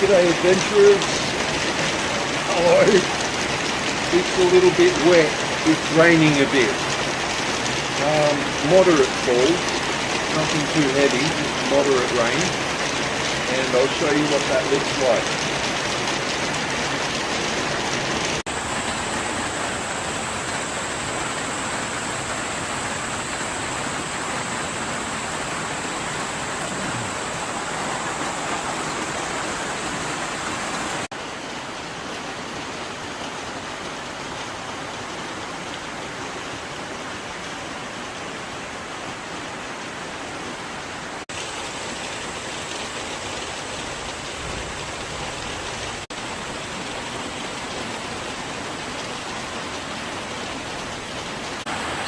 G'day adventurers. Hello. It's a little bit wet. It's raining a bit. Moderate falls. Nothing too heavy, just moderate rain. And I'll show you what that looks like.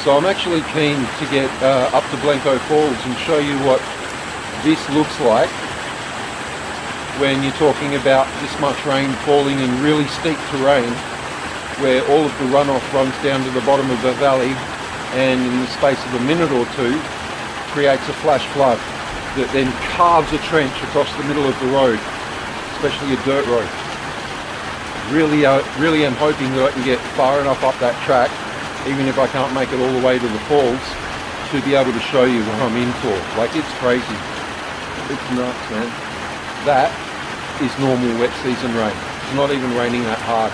So I'm actually keen to get up to Blanco Falls and show you what this looks like when you're talking about this much rain falling in really steep terrain where all of the runoff runs down to the bottom of the valley and in the space of a minute or two creates a flash flood that then carves a trench across the middle of the road, especially a dirt road. Really am hoping that I can get far enough up that track, even if I can't make it all the way to the falls, to be able to show you what I'm in for. Like, it's crazy. It's nuts, man. That is normal wet season rain. It's not even raining that hard.